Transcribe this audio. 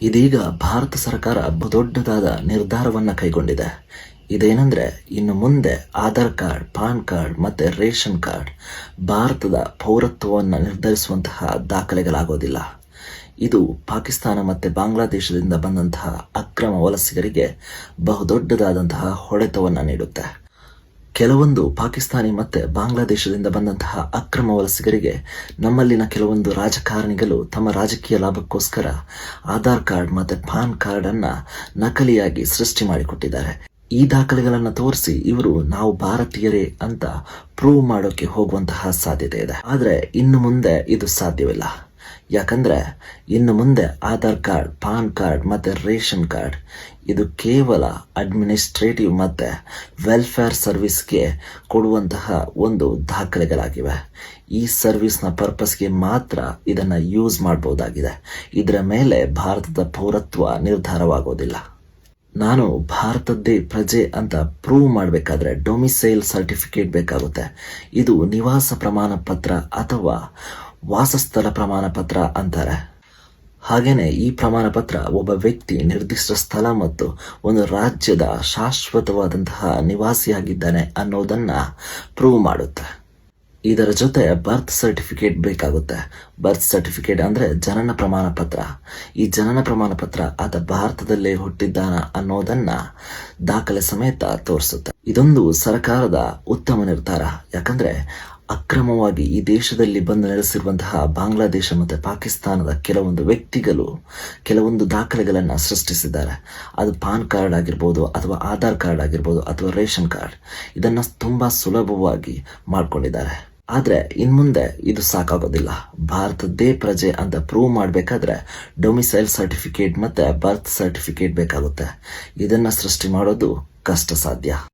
ಇದೀಗ ಭಾರತ ಸರ್ಕಾರ ಬಹುದೊಡ್ಡದಾದ ನಿರ್ಧಾರವನ್ನ ಕೈಗೊಂಡಿದೆ. ಇದೇನೆಂದ್ರೆ, ಇನ್ನು ಮುಂದೆ ಆಧಾರ್ ಕಾರ್ಡ್, ಪಾನ್ ಕಾರ್ಡ್ ಮತ್ತೆ ರೇಷನ್ ಕಾರ್ಡ್ ಭಾರತದ ಪೌರತ್ವವನ್ನು ನಿರ್ಧರಿಸುವಂತಹ ದಾಖಲೆಗಳಾಗೋದಿಲ್ಲ. ಇದು ಪಾಕಿಸ್ತಾನ ಮತ್ತೆ ಬಾಂಗ್ಲಾದೇಶದಿಂದ ಬಂದಂತಹ ಅಕ್ರಮ ವಲಸಿಗರಿಗೆ ಬಹುದೊಡ್ಡದಾದಂತಹ ಹೊಡೆತವನ್ನ ನೀಡುತ್ತೆ. ಕೆಲವೊಂದು ಪಾಕಿಸ್ತಾನಿ ಮತ್ತೆ ಬಾಂಗ್ಲಾದೇಶದಿಂದ ಬಂದಂತಹ ಅಕ್ರಮ ವಲಸಿಗರಿಗೆ ನಮ್ಮಲ್ಲಿನ ಕೆಲವೊಂದು ರಾಜಕಾರಣಿಗಳು ತಮ್ಮ ರಾಜಕೀಯ ಲಾಭಕ್ಕೋಸ್ಕರ ಆಧಾರ್ ಕಾರ್ಡ್ ಮತ್ತೆ ಪಾನ್ ಕಾರ್ಡ್ ಅನ್ನ ನಕಲಿಯಾಗಿ ಸೃಷ್ಟಿ ಮಾಡಿಕೊಟ್ಟಿದ್ದಾರೆ. ಈ ದಾಖಲೆಗಳನ್ನು ತೋರಿಸಿ ಇವರು ನಾವು ಭಾರತೀಯರೇ ಅಂತ ಪ್ರೂವ್ ಮಾಡೋಕೆ ಹೋಗುವಂತಹ ಸಾಧ್ಯತೆ ಇದೆ. ಆದ್ರೆ ಇನ್ನು ಮುಂದೆ ಇದು ಸಾಧ್ಯವಿಲ್ಲ. ಯಾಕಂದ್ರೆ ಇನ್ನು ಮುಂದೆ ಆಧಾರ್ ಕಾರ್ಡ್, ಪಾನ್ ಕಾರ್ಡ್ ಮತ್ತೆ ರೇಷನ್ ಕಾರ್ಡ್ ಇದು ಕೇವಲ ಅಡ್ಮಿನಿಸ್ಟ್ರೇಟಿವ್ ಮತ್ತೆ ವೆಲ್ಫೇರ್ ಸರ್ವಿಸ್ಗೆ ಕೊಡುವಂತಹ ಒಂದು ದಾಖಲೆಗಳಾಗಿವೆ. ಈ ಸರ್ವಿಸ್ನ ಪರ್ಪಸ್ಗೆ ಮಾತ್ರ ಇದನ್ನ ಯೂಸ್ ಮಾಡಬಹುದಾಗಿದೆ. ಇದರ ಮೇಲೆ ಭಾರತದ ಪೌರತ್ವ ನಿರ್ಧಾರವಾಗೋದಿಲ್ಲ. ನಾನು ಭಾರತದ್ದೇ ಪ್ರಜೆ ಅಂತ ಪ್ರೂವ್ ಮಾಡಬೇಕಾದ್ರೆ ಡೊಮಿಸೈಲ್ ಸರ್ಟಿಫಿಕೇಟ್ ಬೇಕಾಗುತ್ತೆ. ಇದು ನಿವಾಸ ಪ್ರಮಾಣ ಪತ್ರ ಅಥವಾ ವಾಸಸ್ಥಳ ಪ್ರಮಾಣ ಪತ್ರ ಅಂತಾರೆ. ಹಾಗೇನೆ ಈ ಪ್ರಮಾಣ ಪತ್ರ ಒಬ್ಬ ವ್ಯಕ್ತಿ ನಿರ್ದಿಷ್ಟ ಸ್ಥಳ ಮತ್ತು ಒಂದು ರಾಜ್ಯದ ಶಾಶ್ವತವಾದಂತಹ ನಿವಾಸಿಯಾಗಿದ್ದಾನೆ ಅನ್ನೋದನ್ನ ಪ್ರೂವ್ ಮಾಡುತ್ತೆ. ಇದರ ಜೊತೆ ಬರ್ತ್ ಸರ್ಟಿಫಿಕೇಟ್ ಬೇಕಾಗುತ್ತೆ. ಬರ್ತ್ ಸರ್ಟಿಫಿಕೇಟ್ ಅಂದ್ರೆ ಜನನ ಪ್ರಮಾಣ ಪತ್ರ. ಈ ಜನನ ಪ್ರಮಾಣ ಪತ್ರ ಆತ ಭಾರತದಲ್ಲೇ ಹುಟ್ಟಿದ್ದಾನ ಅನ್ನೋದನ್ನ ದಾಖಲೆ ಸಮೇತ ತೋರಿಸುತ್ತೆ. ಇದೊಂದು ಸರ್ಕಾರದ ಉತ್ತಮ ನಿರ್ಧಾರ. ಯಾಕಂದ್ರೆ ಅಕ್ರಮವಾಗಿ ಈ ದೇಶದಲ್ಲಿ ಬಂದು ನೆಲೆಸಿರುವಂತಹ ಬಾಂಗ್ಲಾದೇಶ ಮತ್ತೆ ಪಾಕಿಸ್ತಾನದ ಕೆಲವೊಂದು ವ್ಯಕ್ತಿಗಳು ಕೆಲವೊಂದು ದಾಖಲೆಗಳನ್ನ ಸೃಷ್ಟಿಸಿದ್ದಾರೆ. ಅದು ಪಾನ್ ಕಾರ್ಡ್ ಆಗಿರ್ಬೋದು ಅಥವಾ ಆಧಾರ್ ಕಾರ್ಡ್ ಆಗಿರ್ಬೋದು ಅಥವಾ ರೇಷನ್ ಕಾರ್ಡ್, ಇದನ್ನ ತುಂಬಾ ಸುಲಭವಾಗಿ ಮಾಡ್ಕೊಂಡಿದ್ದಾರೆ. ಆದ್ರೆ ಇನ್ಮುಂದೆ ಇದು ಸಾಕಾಗೋದಿಲ್ಲ. ಭಾರತದ್ದೇ ಪ್ರಜೆ ಅಂತ ಪ್ರೂವ್ ಮಾಡಬೇಕಾದ್ರೆ ಡೊಮಿಸೈಲ್ ಸರ್ಟಿಫಿಕೇಟ್ ಮತ್ತೆ ಬರ್ತ್ ಸರ್ಟಿಫಿಕೇಟ್ ಬೇಕಾಗುತ್ತೆ. ಇದನ್ನ ಸೃಷ್ಟಿ ಮಾಡೋದು ಕಷ್ಟ ಸಾಧ್ಯ.